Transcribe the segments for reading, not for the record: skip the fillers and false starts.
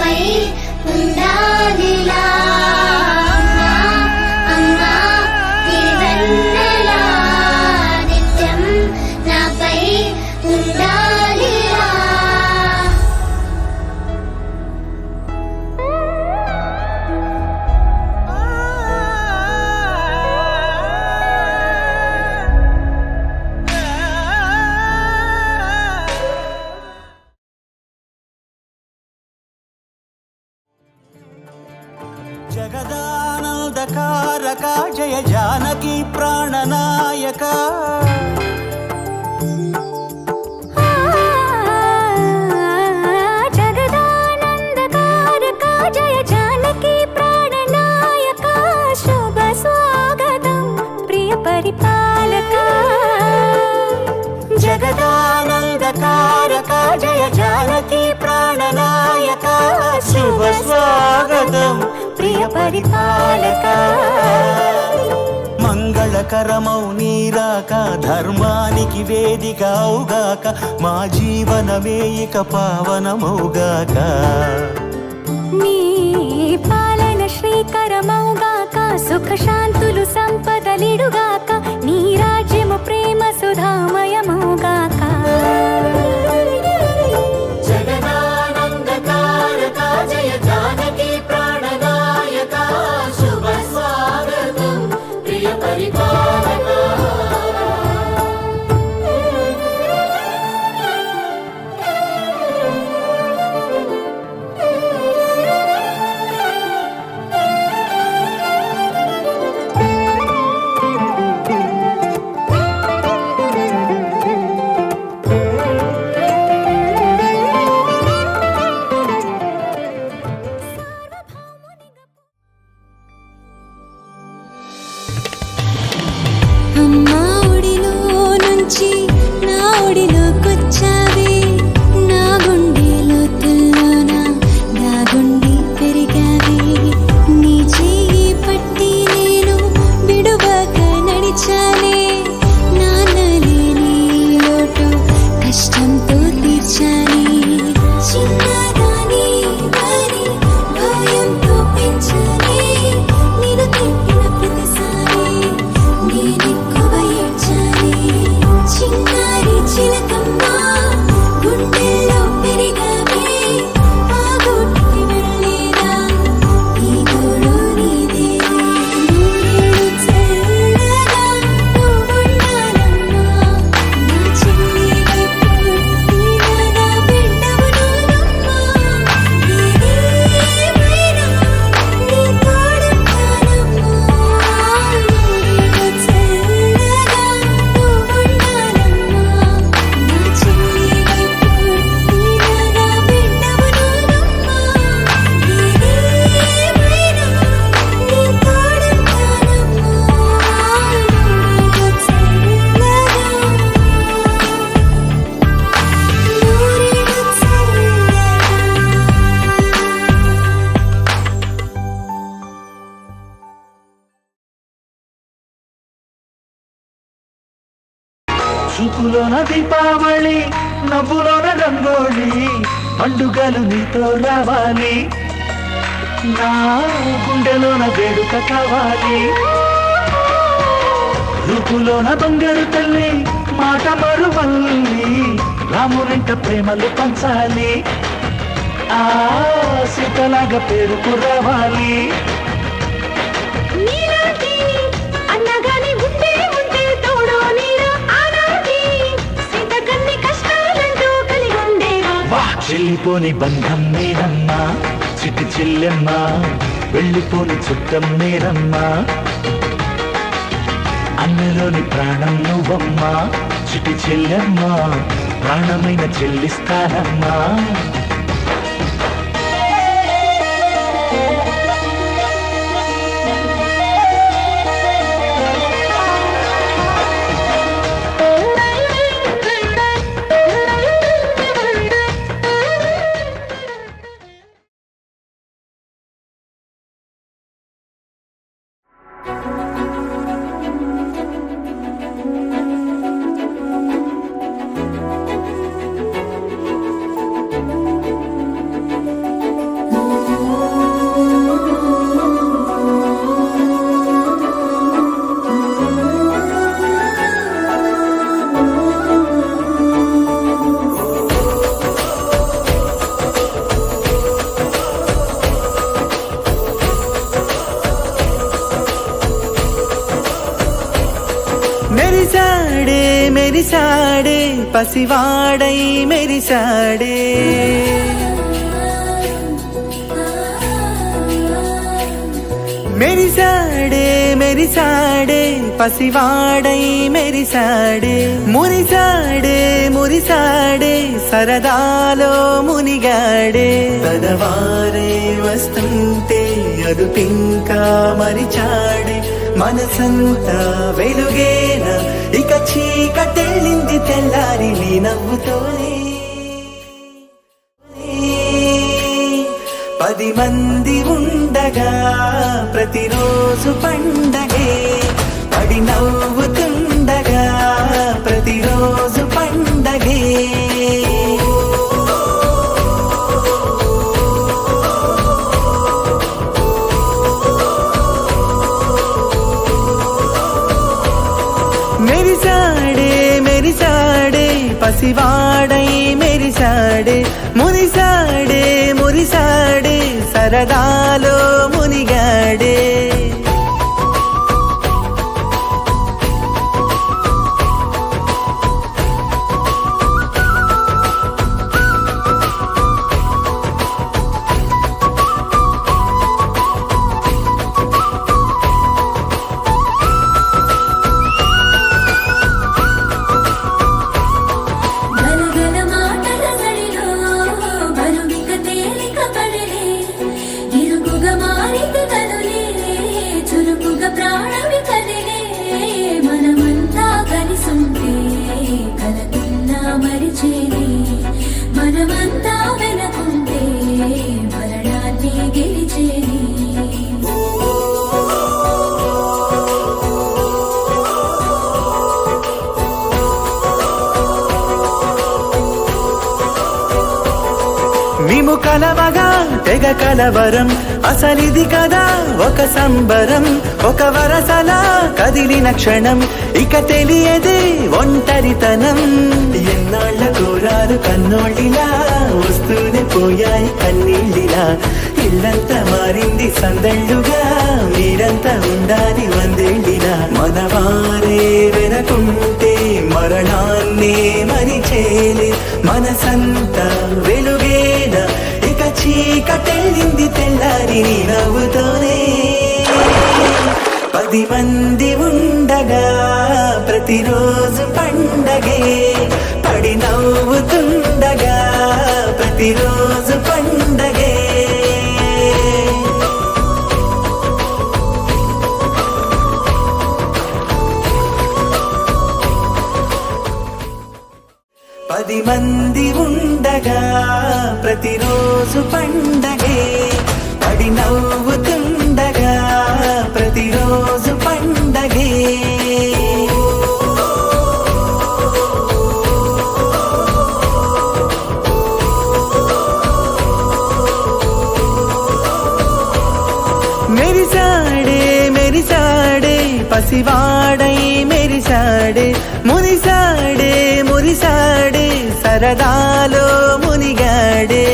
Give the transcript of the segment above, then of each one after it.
నాపై ఉండాలిలా అమ్మా దీవెన్నెలా నిత్యం నాపై ఉండాలిలా. జగదానందకారక జయ జానకి ప్రాణనాయక జగదానందకారక జయ జానకి ప్రాణనాయక శుభ స్వాగతం ప్రియ పరిపాలక. జగదానందకారక జయ జానకి ప్రాణనాయక శుభ స్వాగతం ప్రియ పరిపాలక. మంగళకరమౌ నీరాక ధర్మానికి వేదిక అవుగాక మా జీవనమే ఇక పావనమౌగాక. నీ పాలన శ్రీకరమౌగాక సుఖ శాంతులు సంపదలిడుగాక నీ రాజ్యము ప్రేమ సుధామయమౌగాక. జగదానందకారక జయ జానకి ప్రాణనాయక శుభ స్వాగతం ప్రియ పరిపాలక. అమ్మా ఒడిలో నుంచి నా ఒడిలోకొచ్చావే నా గుండె లోతుల్లోన దాగుండి పెరిగావే నీ చెయ్యి పట్టి నేను విడువక నడిచానే నాన్నలేని లోటు కష్టంతో తీర్చానే చిన్నదాని వారి భయంతో పెంచానే నేను తిట్టిన ప్రతిసారి నేనెక్కువ ఏడ్చానే చిన్నారి చిలకమ్మ గుండెల్లో పెరిగావే ఆ గూటికి వెళ్ళేదా ఈ గూడు నీదేలే నూరేళ్ళు చల్లగా నువ్వుండాలమ్మా నా చిన్నివి పుట్టిన నా బిడ్డవు నువ్వమ్మా ఏదేమైనా నీ తోడుంటానమ్మా నూరేళ్ళు చల్లగా నువ్వుండాలమ్మా నా చిన్నివి పుట్టిన నా బిడ్డవు నువ్వమ్మా ఏదేమైనా నీ తోడుంటానమ్మా నూరేళ్ళు చూపులోన దీపావళి నవ్వులోన రంగోళి పండుగలు నీతో రావాలి నా గుండెలోన వేడుక కావాలి. రూపులోన బంగారు తల్లి మాట మరువల్లి రామునింట ప్రేమలు పంచాలి ఆ సీతలాగా పేరుకు రావాలి. నీలాంటి అన్నగాని ఉంటే ఉంటే తోడో నీరు ఆనాటి సీతకన్ని కష్టాలంటూ కలిగి ఉండేవా. చెల్లిపోని బంధం నేనమ్మా చిట్టి చెల్లెమ్మ వెళ్ళిపోని చుట్టం నేనమ్మా అన్నలోని ప్రాణం నువ్వమ్మా చిట్టి చెల్లెమ్మ ప్రాణమైన చెల్లిస్తానమ్మా. మెరిసాడే పసివాడై మెరిసాడే మెరిసాడే మెరిసాడే పసివాడై మెరిసాడే మురిసాడే మురిసాడే సరదాలో మునిగాడే పదవారే వస్తుంటే అదుపింకా మరిచాడే మనసంతా వెలుగేనా ఇక చీకటెళ్ళింది తెల్లారి నీ నవ్వుతోనే 10 మంది ఉండగా ప్రతిరోజు పండగే పడి నవ్వుతుండగా ప్రతిరోజు పండగే మెరిసాడే మెరిసాడే పసివాడై మెరిసాడే మురిసాడే మురిసాడే సరదాలో మునిగాడే గలగల మాటల సడిలో బరువిక తేలిక పడలే ఇరుకుగా మారితే కనులే చురుకుగా ప్రాణమి కదిలే మనమంతా కలిసుంటే కలకున్నా మరిచేలే మనమంతా వెనకుంటే మరణాన్ని గెలిచేలే మేము కలవగా తెగ కలవరం అసలిది కదా ఒక సంబరం ఒక వరసలా కదిలిన క్షణం ఇక తెలియదే ఒంటరితనం ఎన్నాళ్ళ కోరారు కన్నోళ్ళిలా వస్తూనే పోయాయి కన్నీళ్ళిలా ఇల్లంతా మారింది సందళ్ళుగా మీరంతా ఉండాలి వందేళ్ళిలా మనవారే వెనకుంటే మరణాన్నే మరిచేలే మనసంతా వెలుగేనా ఇక చీకటెళ్ళింది తెల్లారి నీ నవ్వుతోనే 10 మంది ఉండగా ప్రతిరోజు పండగే పడి నవ్వుతుండగా ప్రతిరోజు పండగే పది మంది ఉండగా ప్రతిరోజు పండగే పడి నవ్వుతుండగా ప్రతిరోజు పండగే మెరిసాడే మెరిసాడే పసివాడై మెరిసాడే మురిసాడే మురిసాడే సరదాలో మునిగాడే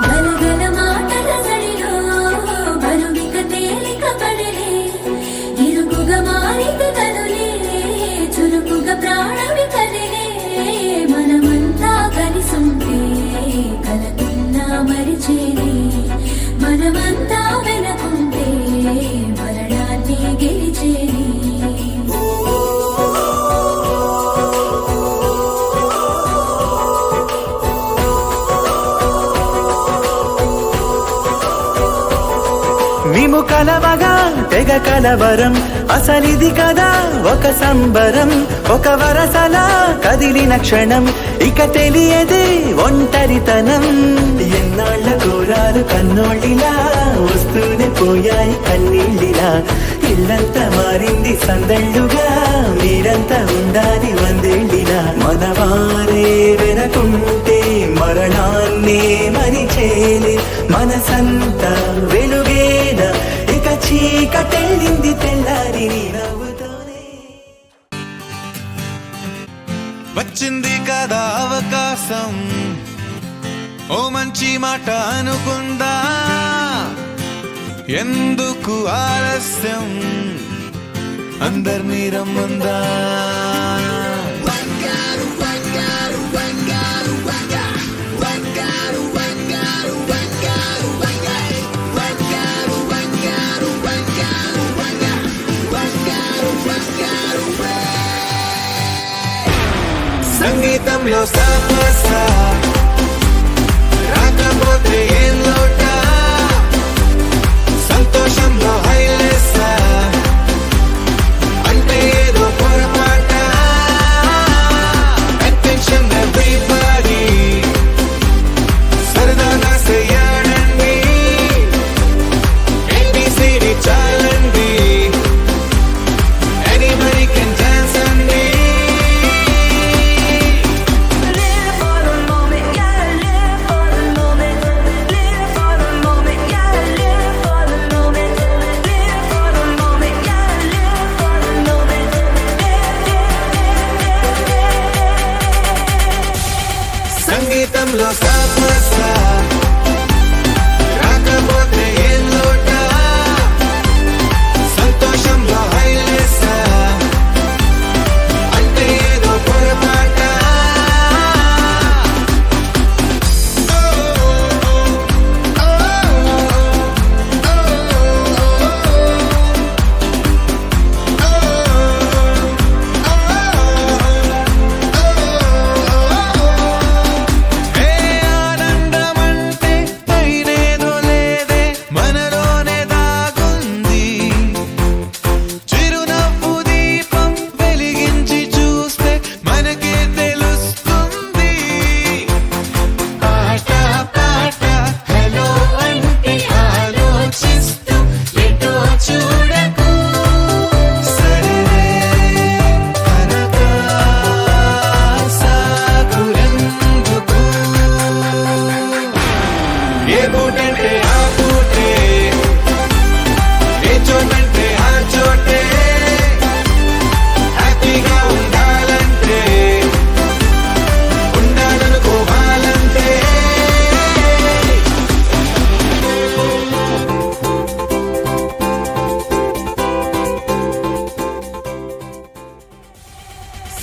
గలగల మాటల సడిలో బరువిక తేలిక పడలే ఇరుకుగా మారితే కనులే చురుకుగా ప్రాణమి కదిలే మనమంతా కలిసుంటే కలకున్నా మరిచేలే మనమంతా వెనకుంటే మరణాన్ని గెలిచేలే మేము కలవగా తెగ కలవరం అసలిది కదా ఒక సంబరం ఒక వరసలా కదిలిన క్షణం ఇక తెలియదే ఒంటరితనం ఎన్నాళ్ళ కోరారు కన్నోళ్ళిలా వస్తూనే పోయాయి కన్నీళ్ళిలా ఇల్లంతా మారింది సందళ్ళుగా మీరంతా ఉండాలి వందేళ్ళిలా మనవారే వెనకుంటే మరణాన్నే మరిచేలే మనసంతా వెలుగేనా వచ్చింది కదా అవకాశం, ఓ మంచి మాట అనుకుందా, ఎందుకు ఆలస్యం, అందర్నీ రమ్మందా. సంగీతంలో సమస్య రాకపోతే ఏం లోట, సంతోషంలో హైలెస్స అంటే ఏదో పొరపాట. అటెన్షన్ ఎవ్రీబడీ సరదాగా చెయ్యాడండి, ABCD చాలండి, ఎనీబడీ కెన్ డాన్స్ అండి. Live for the moment, yeah, live for the moment. Live for the moment, yeah, live for the moment. Live for the moment, yeah, live for the moment. సంగీతంలో సమస్య రాకపోతే ఏం లోట, సంతోషంలో హైలెస్స అంటే ఏదో పొరపాట. ఏ ఆనందమంటే పైనేదో లేదే, మనలోనే దాగుంది. చిరునవ్వు దీపం వెలిగించి చూస్తే మనకే తెలుస్తుంది. ఆట పాట హలో అంటే ఆలోచిస్తూ ఎటో చూడకు, సరే అనగా సాగురెందుకు. ఏ పూటంటే ఆ పూటే, ఏ చోటంటే ఆ చోటే, హ్యాపీగా ఉండాలంటే ఉండాలనుకోవాలంటే.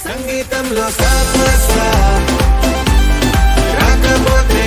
సంగీతంలో సమస్య రాకపోతే